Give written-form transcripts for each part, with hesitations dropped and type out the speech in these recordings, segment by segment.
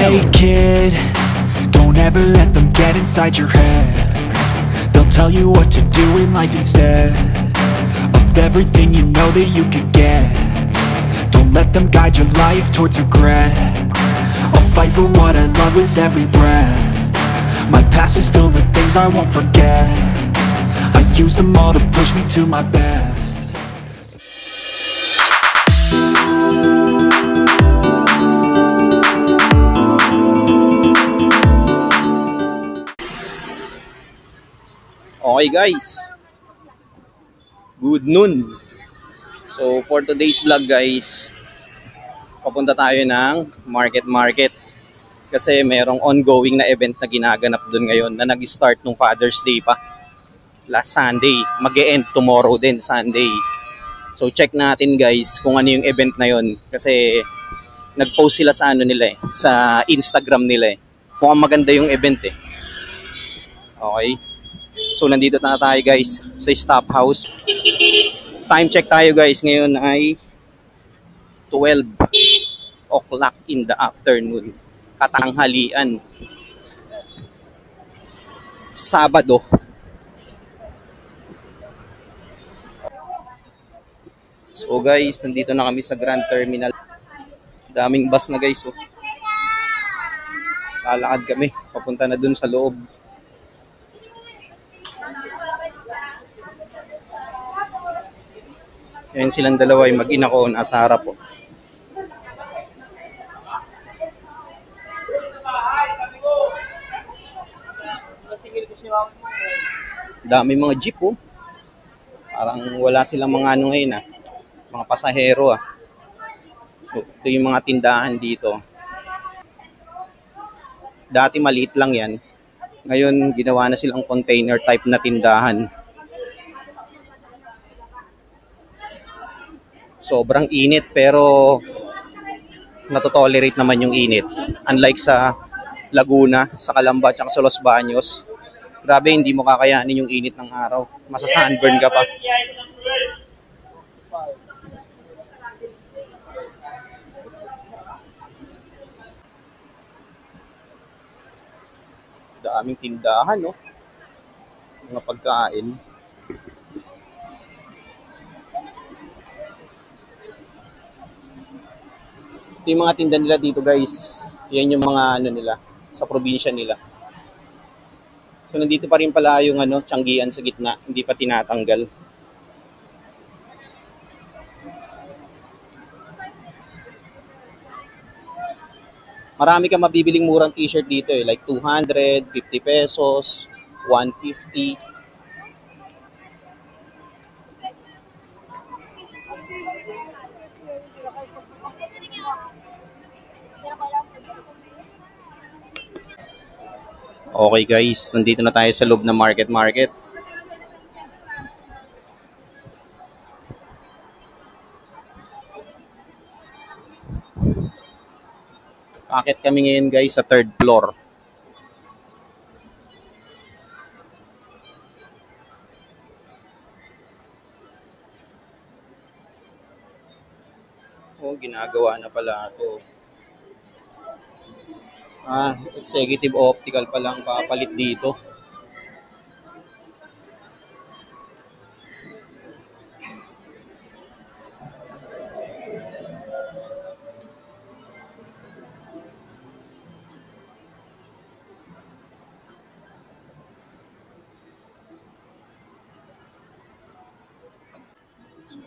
Hey kid, don't ever let them get inside your head. They'll tell you what to do in life instead of everything you know that you could get. Don't let them guide your life towards regret. I'll fight for what I love with every breath. My past is filled with things I won't forget. I use them all to push me to my best. Okay guys, good noon. So for today's vlog guys, papunta tayo ng market kasi merong ongoing na event na ginaganap dun ngayon na nag-start nung Father's Day pa last Sunday, mag-e-end tomorrow din Sunday. So check natin guys kung ano yung event na yon kasi nag-post sila sa ano nila sa Instagram nila mukhang maganda yung event Okay. So nandito na tayo guys sa Stop House. Time check tayo guys, ngayon ay 12 o'clock in the afternoon. Katanghalian. Sabado. So guys, nandito na kami sa Grand Terminal. Daming bus na guys. Lalakad kami, papunta na dun sa loob. Yan silang dalawa yung mag-ina ko, nasa harap po. Dami mga jeep Parang wala silang mga ano ngayon mga pasahero So ito yung mga tindahan dito. Dati maliit lang yan. Ngayon ginawa na silang container type na tindahan. Sobrang init pero natotolerate naman yung init. Unlike sa Laguna, sa Calamba at sa Los Baños, grabe hindi mo kakayanin yung init ng araw. Masa-sunburn ka pa. Daming tindahan mga pagkain. Ito yung mga tinda nila dito guys. Yan yung mga ano nila sa probinsya nila. So nandito pa rin pala yung tiyanggian sa gitna, hindi pa tinatanggal. Marami kang mabibiling murang t-shirt dito like 200, 50 pesos, 150. Okay guys, nandito na tayo sa loob ng market. Akit kami ngayon guys sa 3rd floor. Ginagawa na pala ito. Executive optical pa lang papalit dito.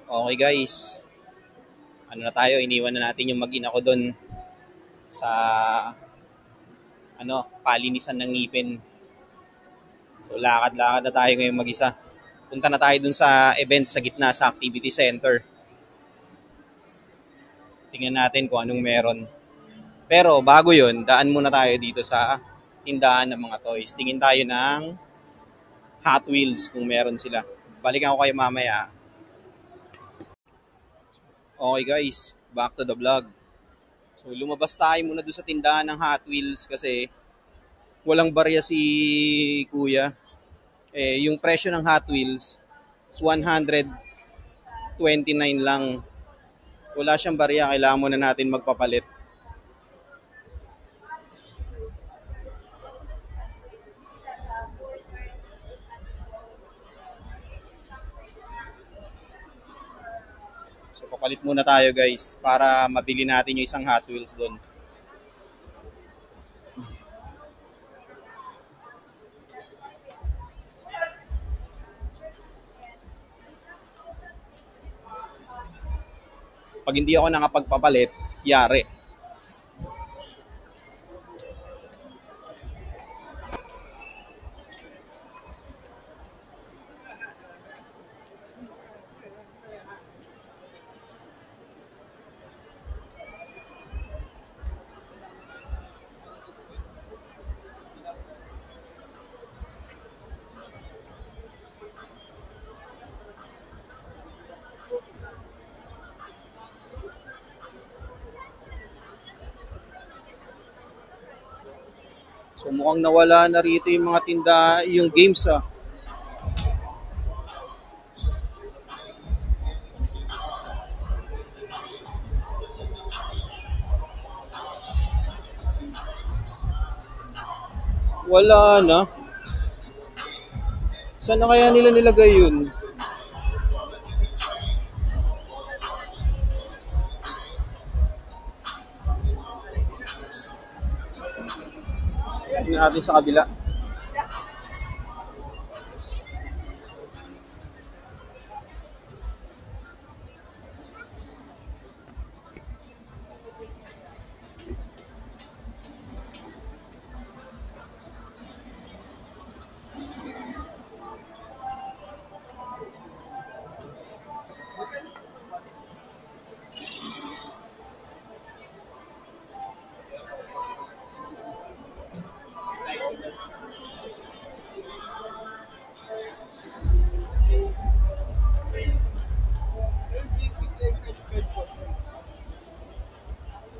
Okay guys. Ano na tayo, iniwan na natin yung mag-ina ko doon sa palinisan ng ngipin. So lakad-lakad na tayo ngayon mag-isa. Punta na tayo dun sa event sa gitna sa activity center. Tingnan natin kung anong meron. Pero bago yun, daan muna tayo dito sa tindahan ng mga toys. Tingin tayo ng Hot Wheels kung meron sila. Balikan ko kayo mamaya. Okay guys, back to the vlog. So lumabas tayo muna doon sa tindahan ng Hot Wheels kasi walang barya si kuya. Yung presyo ng Hot Wheels is 129 lang. Wala siyang barya, kailangan muna natin magpapalit. So papalit muna tayo guys para mabili natin yung isang Hot Wheels doon. Pag hindi ako nakapagpapalit, yari. So mukhang nawala na rito yung mga tinda, yung games ah. Wala na. Saan na kaya nila nilagay yun? Tingnan natin sa kabila.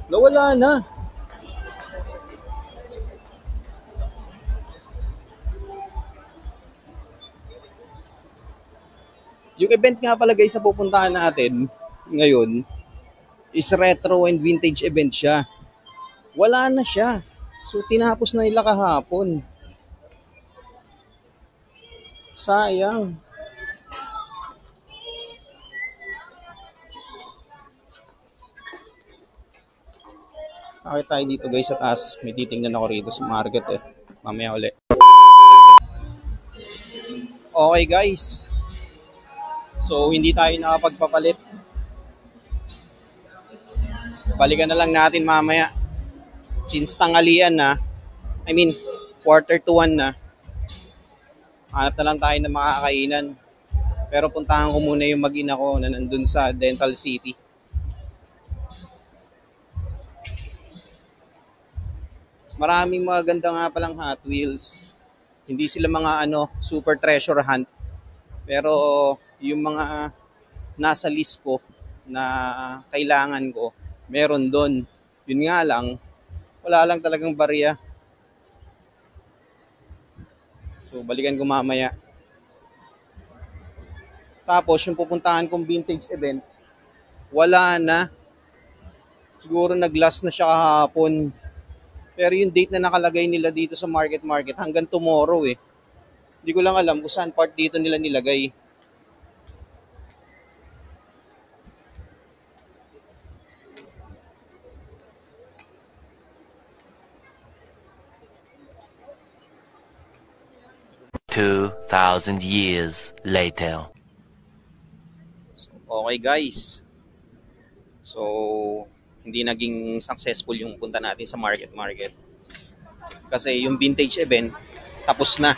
Nawala na. Yung event nga pala guys sa pupuntahan natin ngayon is retro and vintage event siya. Wala na siya. So tinapos na nila kahapon. Sayang. Bakit tayo dito guys sa taas? May titingnan ako rito sa market eh. Mamaya ulit. Okay guys. So hindi tayo nakapagpapalit. Balikan na lang natin mamaya. Since tanghalian na, I mean 1:45 na. Hanap na lang tayo ng makakainan. Pero puntahan ko muna yung mag-ina ko na nandun sa Dental City. Maraming maganda nga palang Hot Wheels. Hindi sila mga super treasure hunt. Pero yung mga nasa list ko na kailangan ko, meron doon. Yun nga lang, wala lang talagang barya. So balikan ko mamaya. Tapos yung pupuntahan kong vintage event, wala na. Siguro nag-last na siya kahapon. Pero yung date na nakalagay nila dito sa market hanggang tomorrow eh. Hindi ko lang alam kung saan part dito nila nilagay. $2,000 years later. Okay guys. So hindi naging successful yung punta natin sa market. Kasi yung vintage event, tapos na.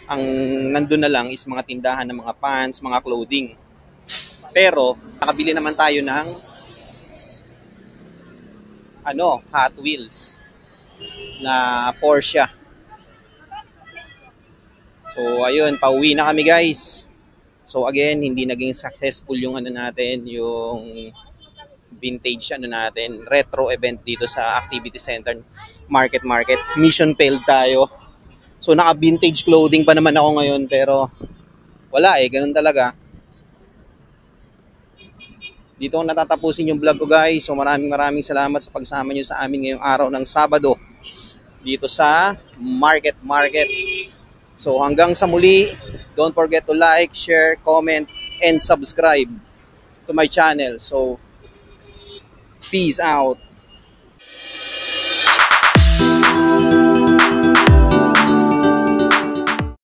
Ang nandun na lang is mga tindahan ng mga pants, mga clothing. Pero, nakabili naman tayo ng Hot Wheels na Porsche. So, ayun, pauwi na kami guys. So, again, hindi naging successful yung natin, yung vintage natin, retro event dito sa Activity Center Market. Mission failed tayo. So naka-vintage clothing pa naman ako ngayon pero wala ganun talaga. Dito ko natatapusin yung vlog ko guys. So maraming salamat sa pagsama nyo sa amin ngayong araw ng Sabado dito sa Market. So hanggang sa muli, don't forget to like, share, comment, and subscribe. to my channel. So, peace out.